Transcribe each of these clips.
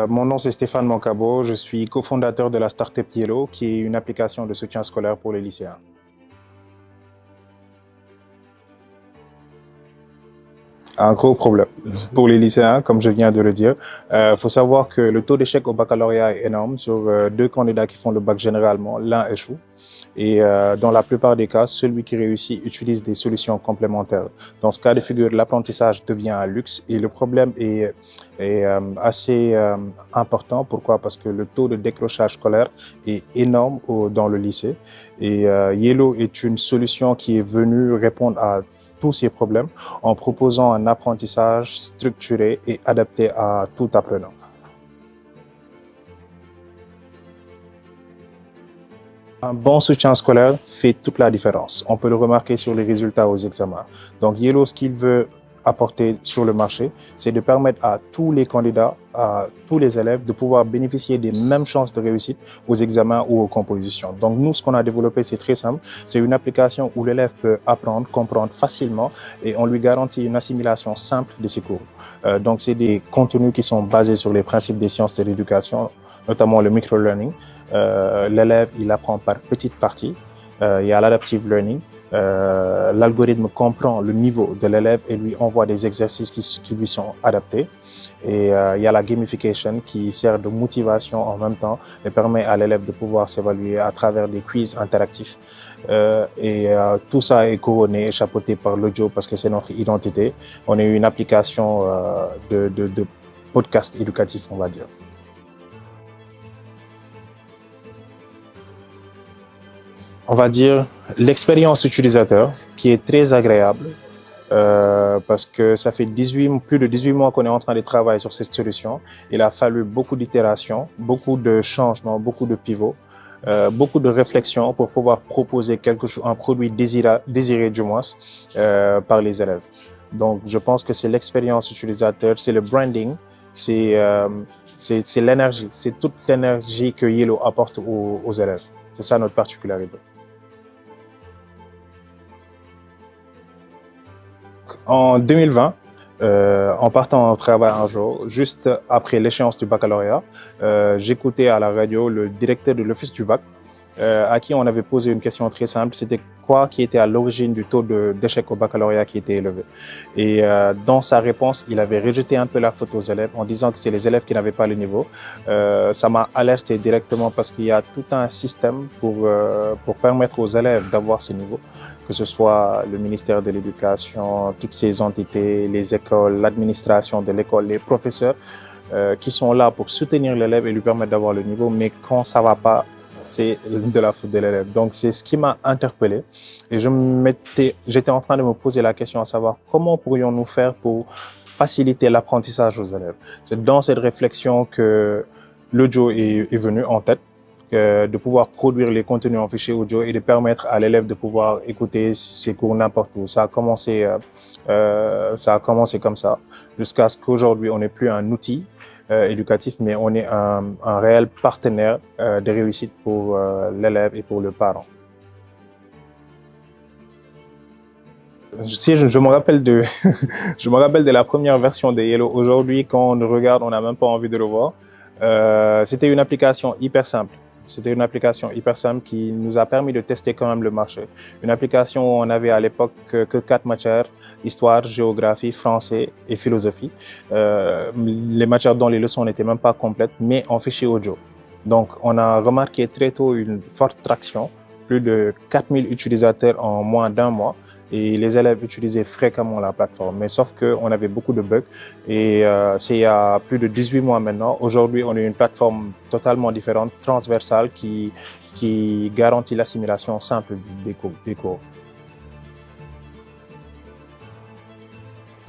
Mon nom c'est Stéphane Mancabo, je suis cofondateur de la startup Yellow, qui est une application de soutien scolaire pour les lycéens. Un gros problème pour les lycéens, comme je viens de le dire. Faut savoir que le taux d'échec au baccalauréat est énorme. Sur deux candidats qui font le bac généralement, l'un échoue. Et dans la plupart des cas, celui qui réussit utilise des solutions complémentaires. Dans ce cas de figure, l'apprentissage devient un luxe et le problème est assez important. Pourquoi? Parce que le taux de décrochage scolaire est énorme dans le lycée. Et Yellow est une solution qui est venue répondre à tous ces problèmes en proposant un apprentissage structuré et adapté à tout apprenant. Un bon soutien scolaire fait toute la différence. On peut le remarquer sur les résultats aux examens. Donc Yellow, ce qu'il veut apporter sur le marché, c'est de permettre à tous les candidats, à tous les élèves de pouvoir bénéficier des mêmes chances de réussite aux examens ou aux compositions. Donc nous, ce qu'on a développé, c'est très simple. C'est une application où l'élève peut apprendre, comprendre facilement et on lui garantit une assimilation simple de ses cours. Donc c'est des contenus qui sont basés sur les principes des sciences de l'éducation, notamment le micro-learning. L'élève, il apprend par petites parties. Il y a l'adaptive learning. L'algorithme comprend le niveau de l'élève et lui envoie des exercices qui lui sont adaptés. Et il y a la gamification qui sert de motivation en même temps et permet à l'élève de pouvoir s'évaluer à travers des quiz interactifs. Tout ça est couronné et chapeauté par l'audio parce que c'est notre identité. On est une application de podcast éducatif, on va dire. On va dire l'expérience utilisateur qui est très agréable parce que ça fait plus de 18 mois qu'on est en train de travailler sur cette solution. Il a fallu beaucoup d'itérations, beaucoup de changements, beaucoup de pivots, beaucoup de réflexions pour pouvoir proposer un produit désiré du moins par les élèves. Donc je pense que c'est l'expérience utilisateur, c'est le branding, c'est l'énergie, c'est toute l'énergie que Yellow apporte aux élèves. C'est ça notre particularité. En 2020, en partant au travail un jour, juste après l'échéance du baccalauréat, j'écoutais à la radio le directeur de l'office du bac, à qui on avait posé une question très simple, c'était quoi qui était à l'origine du taux d'échec au baccalauréat qui était élevé. Et dans sa réponse, il avait rejeté un peu la faute aux élèves en disant que c'est les élèves qui n'avaient pas le niveau. Ça m'a alerté directement parce qu'il y a tout un système pour permettre aux élèves d'avoir ce niveau, que ce soit le ministère de l'Éducation, toutes ces entités, les écoles, l'administration de l'école, les professeurs qui sont là pour soutenir l'élève et lui permettre d'avoir le niveau, mais quand ça va pas, c'est de la faute de l'élève. Donc, c'est ce qui m'a interpellé. Et j'étais en train de me poser la question à savoir comment pourrions-nous faire pour faciliter l'apprentissage aux élèves. C'est dans cette réflexion que l'audio est venu en tête, de pouvoir produire les contenus en fichier audio et de permettre à l'élève de pouvoir écouter ses cours n'importe où. Ça a commencé comme ça, jusqu'à ce qu'aujourd'hui, on n'est plus un outil éducatif, mais on est un réel partenaire de réussite pour l'élève et pour le parent. Si je me rappelle je me rappelle de la première version de Yellow. Aujourd'hui, quand on le regarde, on n'a même pas envie de le voir. C'était une application hyper simple. C'était une application hyper simple qui nous a permis de tester quand même le marché. Une application où on avait à l'époque que 4 matières, histoire, géographie, français et philosophie. Les matières dont les leçons n'étaient même pas complètes, mais en fichier audio. Donc on a remarqué très tôt une forte traction, plus de 4000 utilisateurs en moins d'un mois et les élèves utilisaient fréquemment la plateforme. Mais sauf qu'on avait beaucoup de bugs et c'est il y a plus de 18 mois maintenant. Aujourd'hui, on est une plateforme totalement différente, transversale, qui garantit l'assimilation simple des cours.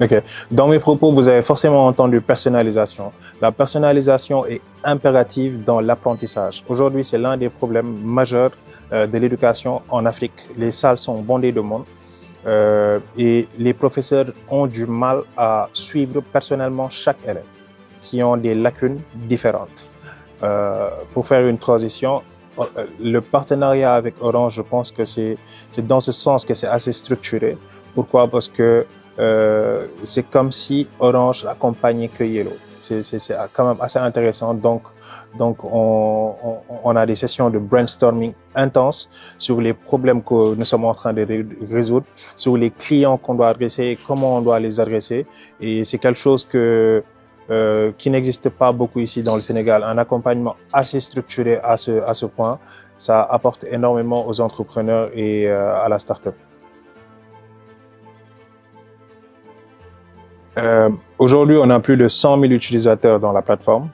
Okay. Dans mes propos, vous avez forcément entendu personnalisation. La personnalisation est impérative dans l'apprentissage. Aujourd'hui, c'est l'un des problèmes majeurs de l'éducation en Afrique. Les salles sont bondées de monde et les professeurs ont du mal à suivre personnellement chaque élève qui ont des lacunes différentes. Pour faire une transition, le partenariat avec Orange, je pense que c'est dans ce sens que c'est assez structuré. Pourquoi? Parce que c'est comme si Orange accompagnait que Yellow. C'est quand même assez intéressant. Donc on a des sessions de brainstorming intenses sur les problèmes que nous sommes en train de résoudre, sur les clients qu'on doit adresser, comment on doit les adresser. Et c'est quelque chose qui n'existe pas beaucoup ici dans le Sénégal. Un accompagnement assez structuré à ce point, ça apporte énormément aux entrepreneurs et à la start-up. Aujourd'hui, on a plus de 100 000 utilisateurs dans la plateforme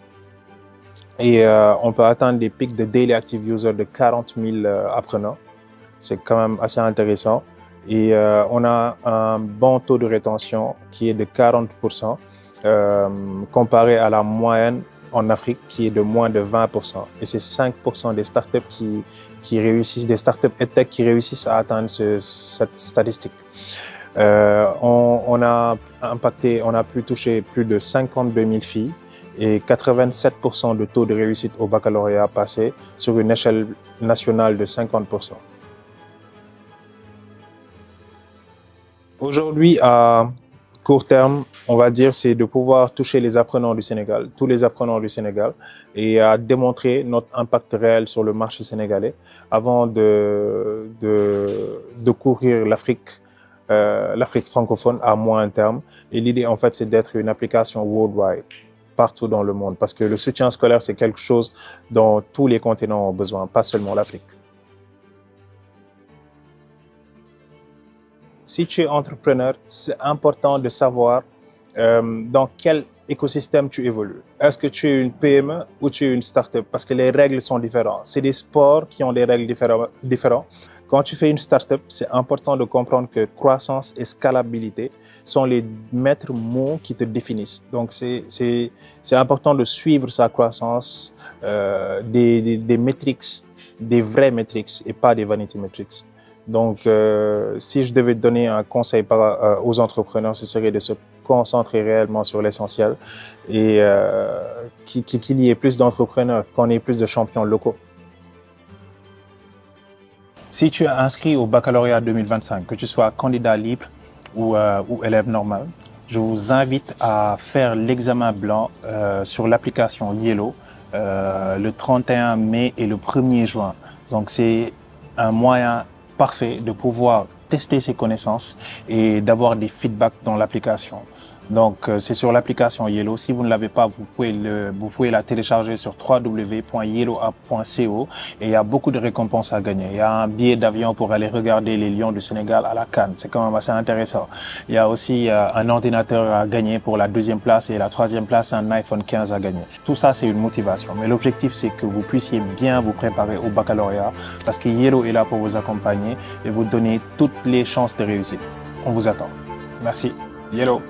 et on peut atteindre des pics de daily active users de 40 000 apprenants. C'est quand même assez intéressant. Et on a un bon taux de rétention qui est de 40%, comparé à la moyenne en Afrique qui est de moins de 20%. Et c'est 5% des startups qui réussissent, des startups EdTech qui réussissent à atteindre cette statistique. On a pu toucher plus de 52 000 filles et 87% de taux de réussite au baccalauréat passé sur une échelle nationale de 50%. Aujourd'hui, à court terme, on va dire, c'est de pouvoir toucher les apprenants du Sénégal, tous les apprenants du Sénégal, et à démontrer notre impact réel sur le marché sénégalais avant de courir l'Afrique francophone à moyen terme. Et l'idée, en fait, c'est d'être une application worldwide, partout dans le monde, parce que le soutien scolaire, c'est quelque chose dont tous les continents ont besoin, pas seulement l'Afrique. Si tu es entrepreneur, c'est important de savoir dans quel écosystème tu évolues. Est-ce que tu es une PME ou tu es une start-up? Parce que les règles sont différentes. C'est des sports qui ont des règles différentes. Quand tu fais une start-up, c'est important de comprendre que croissance et scalabilité sont les maîtres mots qui te définissent. Donc, c'est important de suivre sa croissance, des metrics, des vrais metrics et pas des vanity metrics. Donc, si je devais donner un conseil aux entrepreneurs, ce serait de se concentrer réellement sur l'essentiel et qu'il y ait plus d'entrepreneurs, qu'on ait plus de champions locaux. Si tu es inscrit au baccalauréat 2025, que tu sois candidat libre ou élève normal, je vous invite à faire l'examen blanc sur l'application Yellow le 31 mai et le 1er juin. Donc, c'est un moyen parfait de pouvoir tester ses connaissances et d'avoir des feedbacks dans l'application. Donc, c'est sur l'application Yellow. Si vous ne l'avez pas, vous pouvez la télécharger sur www.yellowapp.co et il y a beaucoup de récompenses à gagner. Il y a un billet d'avion pour aller regarder les Lions du Sénégal à la CAN. C'est quand même assez intéressant. Il y a aussi un ordinateur à gagner pour la 2e place et la 3e place, un iPhone 15 à gagner. Tout ça, c'est une motivation. Mais l'objectif, c'est que vous puissiez bien vous préparer au baccalauréat parce que Yellow est là pour vous accompagner et vous donner toutes les chances de réussite. On vous attend. Merci. Yellow.